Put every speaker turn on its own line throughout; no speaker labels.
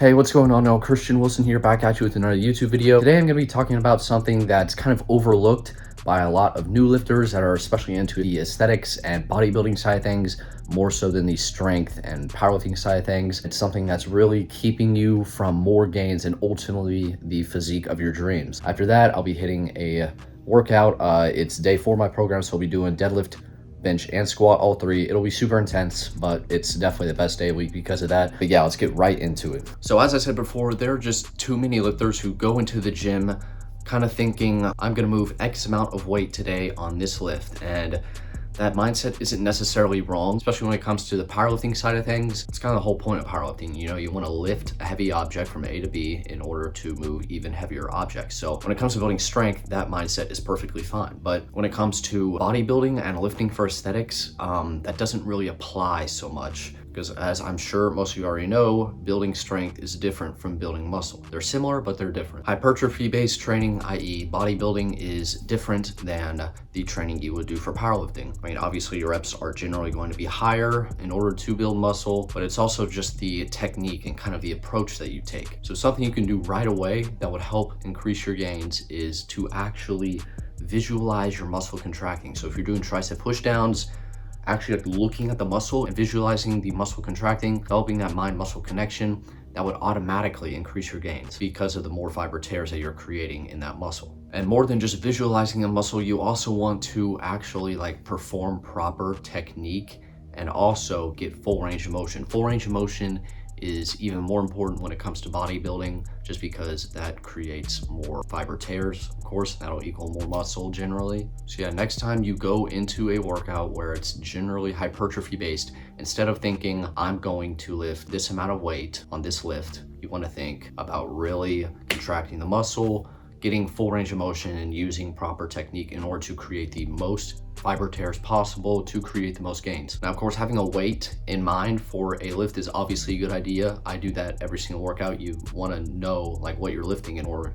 Hey, what's going on now? Christian Wilson here, back at you with another YouTube video. Today I'm going to be talking about something that's kind of overlooked by a lot of new lifters that are especially into the aesthetics and bodybuilding side of things, more so than the strength and powerlifting side of things. It's something that's really keeping you from more gains and ultimately the physique of your dreams. After that, I'll be hitting a workout. It's day 4 of my program, so I'll be doing deadlift, bench, and squat, all 3. It'll be super intense, but it's definitely the best day of the week because of that. But yeah, let's get right into it. So as I said before, there are just too many lifters who go into the gym kind of thinking, I'm gonna move X amount of weight today on this lift, and that mindset isn't necessarily wrong, especially when it comes to the powerlifting side of things. It's kind of the whole point of powerlifting. You know, you want to lift a heavy object from A to B in order to move even heavier objects. So when it comes to building strength, that mindset is perfectly fine. But when it comes to bodybuilding and lifting for aesthetics, that doesn't really apply so much. Because as I'm sure most of you already know, building strength is different from building muscle. They're similar, but they're different. Hypertrophy-based training, i.e. bodybuilding, is different than the training you would do for powerlifting. I mean, obviously your reps are generally going to be higher in order to build muscle, but it's also just the technique and kind of the approach that you take. So something you can do right away that would help increase your gains is to actually visualize your muscle contracting. So if you're doing tricep push downs, actually like looking at the muscle and visualizing the muscle contracting, developing that mind-muscle connection, that would automatically increase your gains because of the more fiber tears that you're creating in that muscle. And more than just visualizing the muscle, you also want to actually like perform proper technique and also get full range of motion. Full range of motion is even more important when it comes to bodybuilding, just because that creates more fiber tears. Of course, that'll equal more muscle generally. So yeah, next time you go into a workout where it's generally hypertrophy based, instead of thinking I'm going to lift this amount of weight on this lift, you want to think about really contracting the muscle, getting full range of motion, and using proper technique in order to create the most fiber tears possible to create the most gains. Now, of course, having a weight in mind for a lift is obviously a good idea. I do that every single workout. You want to know like what you're lifting in order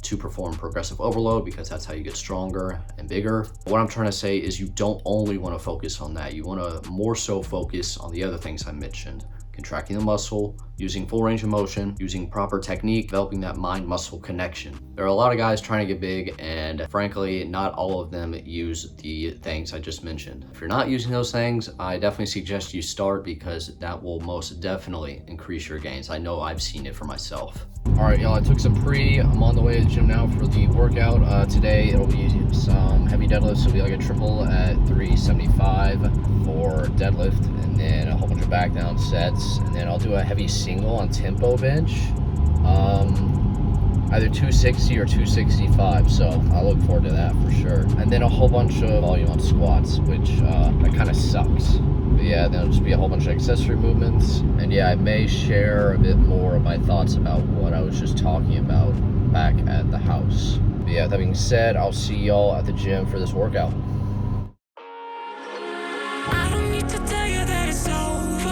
to perform progressive overload, because that's how you get stronger and bigger. What I'm trying to say is you don't only want to focus on that. You want to more so focus on the other things I mentioned: contracting the muscle, using full range of motion, using proper technique, developing that mind-muscle connection. There are a lot of guys trying to get big, and frankly, not all of them use the things I just mentioned. If you're not using those things, I definitely suggest you start, because that will most definitely increase your gains. I know I've seen it for myself. All right, y'all, I took some pre. I'm on the way to the gym now for the workout. Today, it'll be some heavy deadlifts. It'll be like a triple at 375 for deadlift, and then a whole bunch of back down sets, and then I'll do a heavy single on tempo bench, either 260 or 265, so I look forward to that for sure. And then a whole bunch of volume on squats, which that kind of sucks. But yeah, then it'll just be a whole bunch of accessory movements, and yeah, I may share a bit more of my thoughts about what I was just talking about back at the house. But yeah, that being said, I'll see y'all at the gym for this workout.
I don't need to tell you that it's over.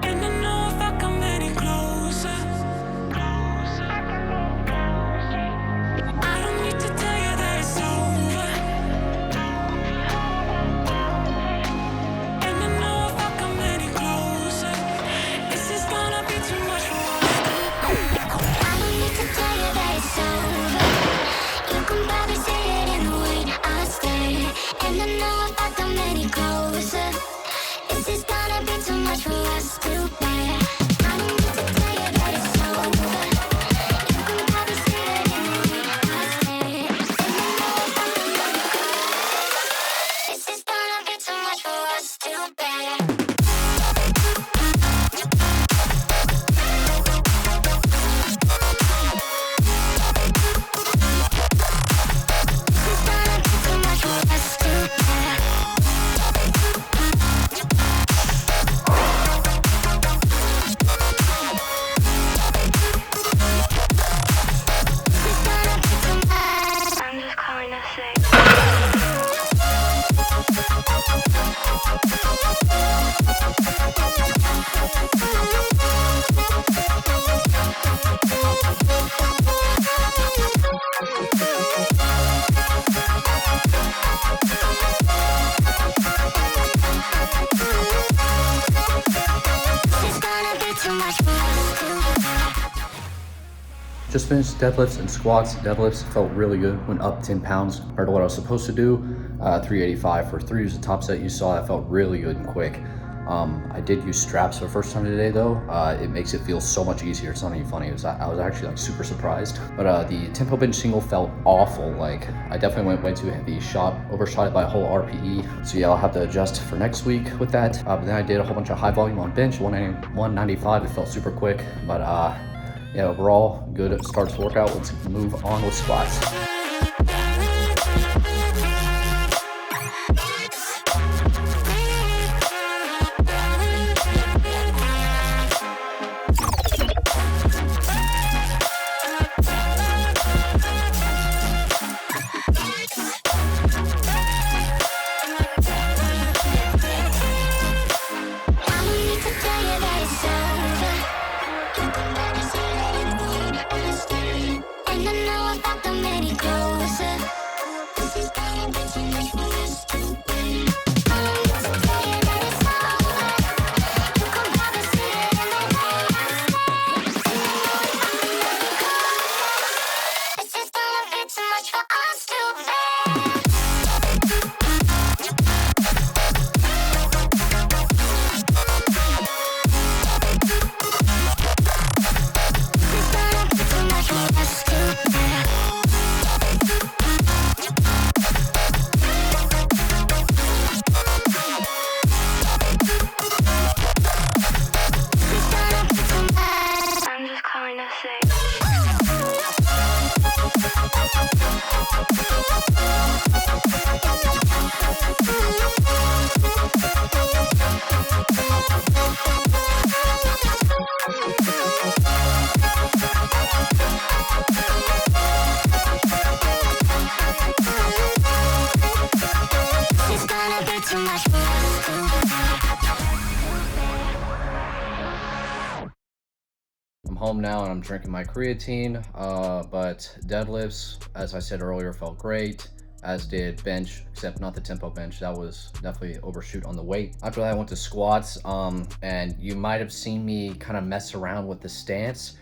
And I know if I come any closer, I don't need to tell you that it's over. And I know if I come any closer, this is gonna be too much for us. I don't need to tell you that it's over. You can probably see it in the way I stay. And I know if I come any closer, this is gonna be too much for us to bear. I don't need to tell you that it's over. You can probably see it in the way I stay. And I know if I come any closer, this is gonna be too much for us to bear. too much for us to.
Just finished deadlifts and squats. Deadlifts felt really good, went up 10 pounds compared to what I was supposed to do. 385 for 3 was the top set you saw. That felt really good and quick. I did use straps for the first time today though. It makes it feel so much easier. It's not even funny. I was actually like super surprised. But the tempo bench single felt awful. Like I definitely went way too heavy, overshot it by a whole RPE. So yeah, I'll have to adjust for next week with that. But then I did a whole bunch of high volume on bench, 195. It felt super quick. But yeah, overall, good start to workout. Let's move on with squats. I'm home now and I'm drinking my creatine, but deadlifts, as I said earlier, felt great, as did bench, except not the tempo bench. That was definitely overshoot on the weight. After that, I went to squats, and you might have seen me kind of mess around with the stance.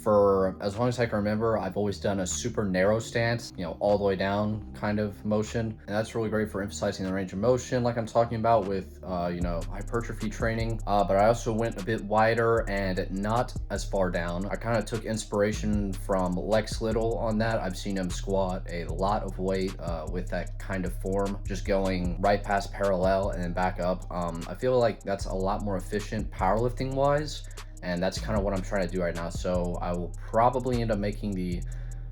For as long as I can remember, I've always done a super narrow stance, you know, all the way down kind of motion. And that's really great for emphasizing the range of motion like I'm talking about with, you know, hypertrophy training. But I also went a bit wider and not as far down. I kind of took inspiration from Lex Little on that. I've seen him squat a lot of weight with that kind of form, just going right past parallel and then back up. I feel like that's a lot more efficient powerlifting wise. And that's kind of what I'm trying to do right now. So I will probably end up making the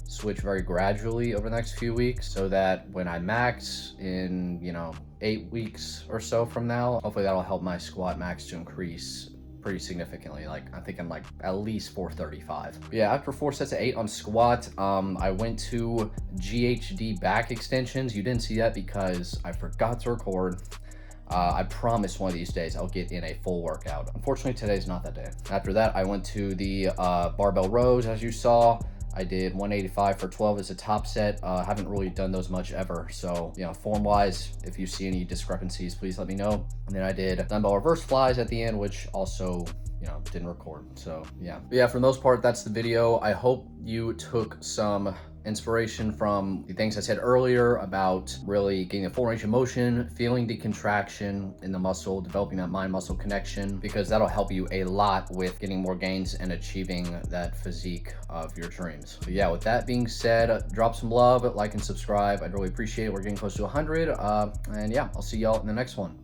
switch very gradually over the next few weeks so that when I max in, you know, 8 weeks or so from now, hopefully that'll help my squat max to increase pretty significantly. Like I'm thinking like at least 435. But yeah, after 4 sets of 8 on squat, I went to GHD back extensions. You didn't see that because I forgot to record. I promise one of these days I'll get in a full workout. Unfortunately, today's not that day. After that, I went to the Barbell Rows, as you saw. I did 185 for 12 as a top set. Haven't really done those much ever. So, you know, form-wise, if you see any discrepancies, please let me know. And then I did dumbbell reverse flies at the end, which also, you know, didn't record. So, yeah. But yeah, for the most part, that's the video. I hope you took some inspiration from the things I said earlier about really getting a full range of motion, feeling the contraction in the muscle, developing that mind-muscle connection, because that'll help you a lot with getting more gains and achieving that physique of your dreams. So yeah, with that being said, drop some love, like and subscribe. I'd really appreciate it. We're getting close to 100. And yeah, I'll see y'all in the next one.